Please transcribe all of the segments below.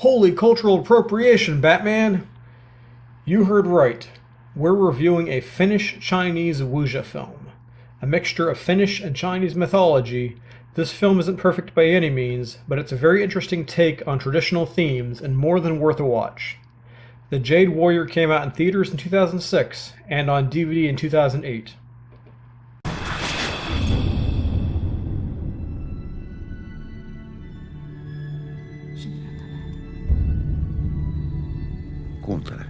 Holy cultural appropriation, Batman! You heard right. We're reviewing a Finnish-Chinese wuxia film. A mixture of Finnish and Chinese mythology, this film isn't perfect by any means, but it's a very interesting take on traditional themes and more than worth a watch. The Jade Warrior came out in theaters in 2006 and on DVD in 2008. Kuuntele.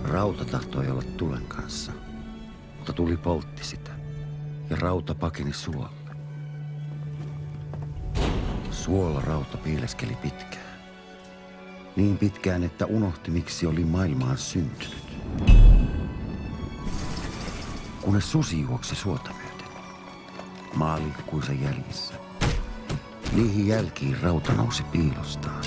Rauta tahtoi olla tulen kanssa, mutta tuli poltti sitä, ja rauta pakeni suolle. Suolla rauta piileskeli pitkään. Niin pitkään, että unohti, miksi oli maailmaan syntynyt. Kunnes susi juoksi suota myöten, maalikkuisen jäljissä. Niihin jälkiin rauta nousi piilostaan.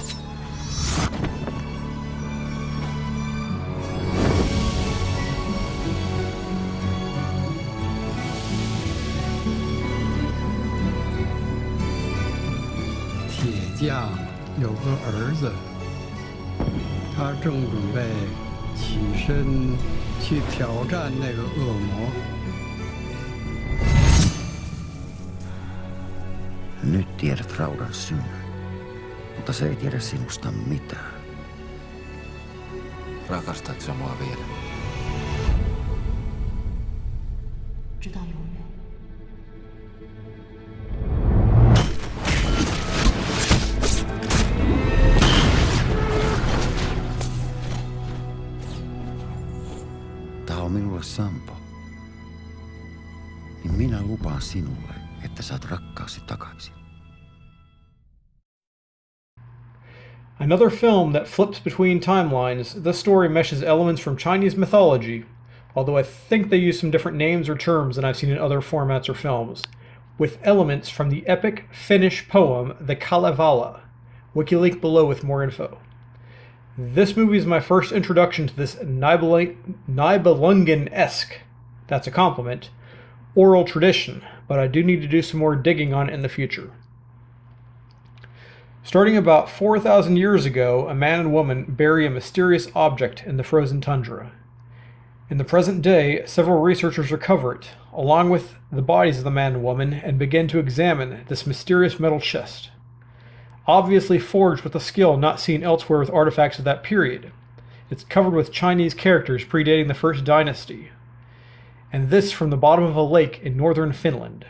Jang 有个儿子，他正准备起身去挑战那个恶魔。Nyt tiedät raudan synnyn, mutta se ei tiedä sinusta mitään. Rakastat sä mua vielä? 直到永远。Tää on minulle sampo. Niin minä lupaan sinulle, että saat rakkaasi takaisin. Another film that flips between timelines, this story meshes elements from Chinese mythology, although I think they use some different names or terms than I've seen in other formats or films, with elements from the epic Finnish poem The Kalevala. Wikilink below with more info. This movie is my first introduction to this Nibelungen-esque, that's a compliment, oral tradition, but I do need to do some more digging on it in the future. Starting about 4,000 years ago, a man and woman bury a mysterious object in the frozen tundra. In the present day, several researchers recover it, along with the bodies of the man and woman, and begin to examine this mysterious metal chest. Obviously forged with a skill not seen elsewhere with artifacts of that period. It's covered with Chinese characters predating the First Dynasty. And this from the bottom of a lake in northern Finland.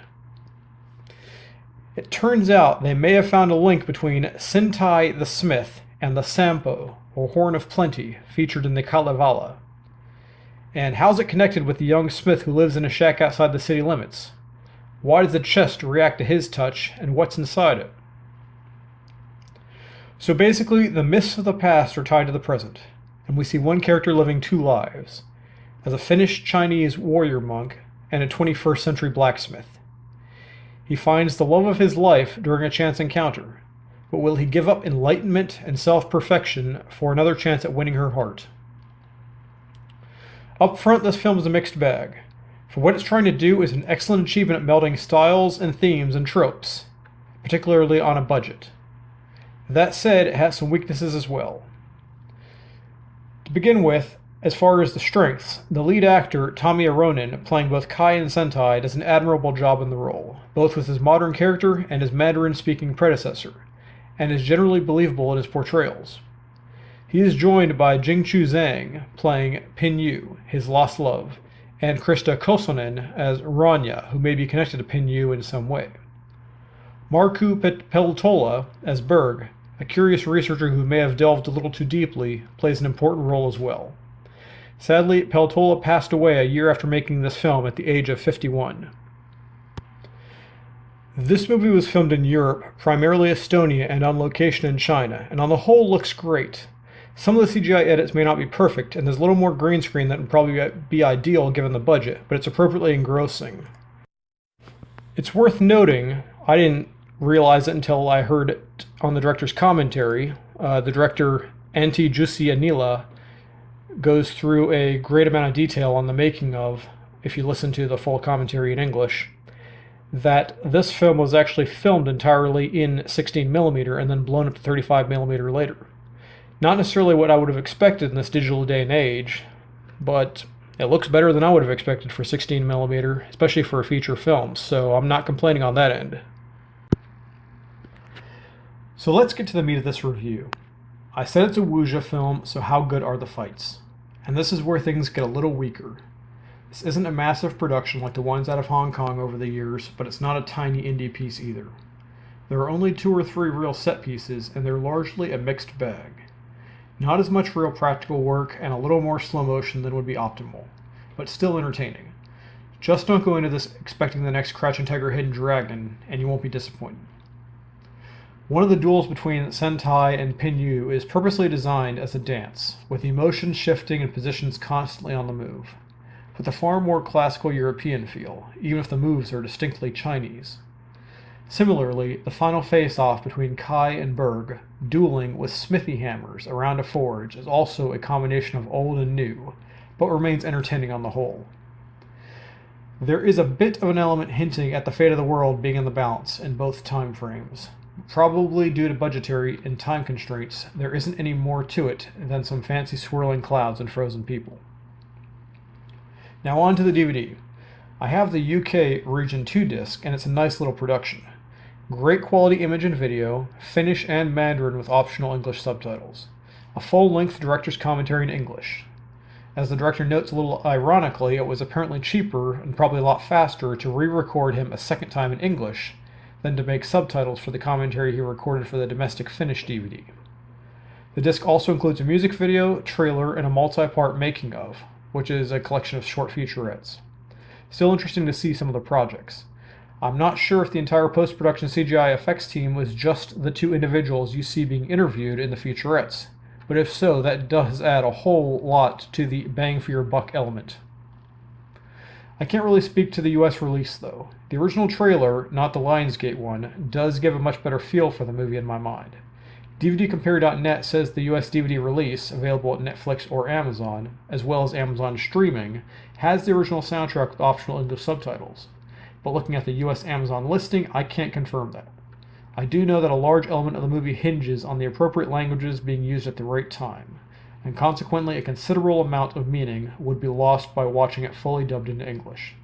It turns out they may have found a link between Sintai the Smith and the Sampo, or Horn of Plenty, featured in the Kalevala. And how's it connected with the young smith who lives in a shack outside the city limits? Why does the chest react to his touch, and what's inside it? So basically, the myths of the past are tied to the present, and we see one character living two lives, as a Finnish-Chinese warrior monk and a 21st century blacksmith. He finds the love of his life during a chance encounter, but will he give up enlightenment and self-perfection for another chance at winning her heart? Up front, this film is a mixed bag. For what it's trying to do is an excellent achievement at melding styles and themes and tropes, particularly on a budget. That said, it has some weaknesses as well. To begin with, as far as the strengths, the lead actor, Tommi Eronen, playing both Kai and Sentai, does an admirable job in the role, both with his modern character and his Mandarin-speaking predecessor, and is generally believable in his portrayals. He is joined by Jingchu Zhang, playing Pin Yu, his lost love, and Krista Kosonen as Ranya, who may be connected to Pin Yu in some way. Markku Peltola as Berg, a curious researcher who may have delved a little too deeply, plays an important role as well. Sadly, Peltola passed away a year after making this film at the age of 51. This movie was filmed in Europe, primarily Estonia, and on location in China, and on the whole looks great. Some of the CGI edits may not be perfect, and there's a little more green screen that would probably be ideal given the budget, but it's appropriately engrossing. It's worth noting, I didn't realize it until I heard it on the director's commentary. The director, Antti-Jussi Annila, goes through a great amount of detail on the making of, if you listen to the full commentary in English, that this film was actually filmed entirely in 16mm and then blown up to 35mm later. Not necessarily what I would have expected in this digital day and age, but it looks better than I would have expected for 16mm, especially for a feature film, so I'm not complaining on that end. So let's get to the meat of this review. I said it's a wuxia film, so how good are the fights? And this is where things get a little weaker. This isn't a massive production like the ones out of Hong Kong over the years, but it's not a tiny indie piece either. There are only 2 or 3 real set pieces, and they're largely a mixed bag. Not as much real practical work, and a little more slow motion than would be optimal, but still entertaining. Just don't go into this expecting the next Crouching Tiger, Hidden Dragon, and you won't be disappointed. One of the duels between Sentai and Pinyu is purposely designed as a dance, with emotions shifting and positions constantly on the move, with a far more classical European feel, even if the moves are distinctly Chinese. Similarly, the final face-off between Kai and Berg, dueling with smithy hammers around a forge, is also a combination of old and new, but remains entertaining on the whole. There is a bit of an element hinting at the fate of the world being in the balance in both time frames. Probably due to budgetary and time constraints, there isn't any more to it than some fancy swirling clouds and frozen people. Now on to the DVD. I have the UK Region 2 disc, and it's a nice little production. Great quality image and video, Finnish and Mandarin with optional English subtitles. A full-length director's commentary in English. As the director notes a little ironically, it was apparently cheaper and probably a lot faster to re-record him a second time in English than to make subtitles for the commentary he recorded for the domestic Finnish DVD. The disc also includes a music video, trailer, and a multi-part making of, which is a collection of short featurettes. Still interesting to see some of the projects. I'm not sure if the entire post-production CGI effects team was just the 2 individuals you see being interviewed in the featurettes, but if so, that does add a whole lot to the bang for your buck element. I can't really speak to the US release though. The original trailer, not the Lionsgate one, does give a much better feel for the movie in my mind. DVDcompare.net says the US DVD release, available at Netflix or Amazon, as well as Amazon streaming, has the original soundtrack with optional English subtitles. But looking at the US Amazon listing, I can't confirm that. I do know that a large element of the movie hinges on the appropriate languages being used at the right time, and consequently a considerable amount of meaning would be lost by watching it fully dubbed into English.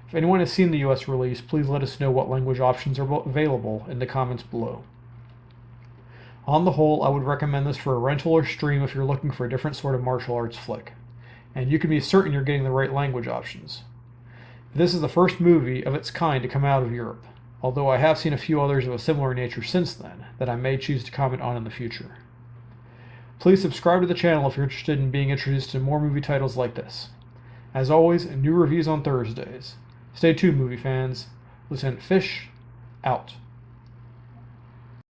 If anyone has seen the US release, please let us know what language options are available in the comments below. On the whole, I would recommend this for a rental or stream if you're looking for a different sort of martial arts flick, and you can be certain you're getting the right language options. This is the first movie of its kind to come out of Europe, although I have seen a few others of a similar nature since then that I may choose to comment on in the future. Please subscribe to the channel if you're interested in being introduced to more movie titles like this. As always, new reviews on Thursdays. Stay tuned, movie fans. Lieutenant Fish, out.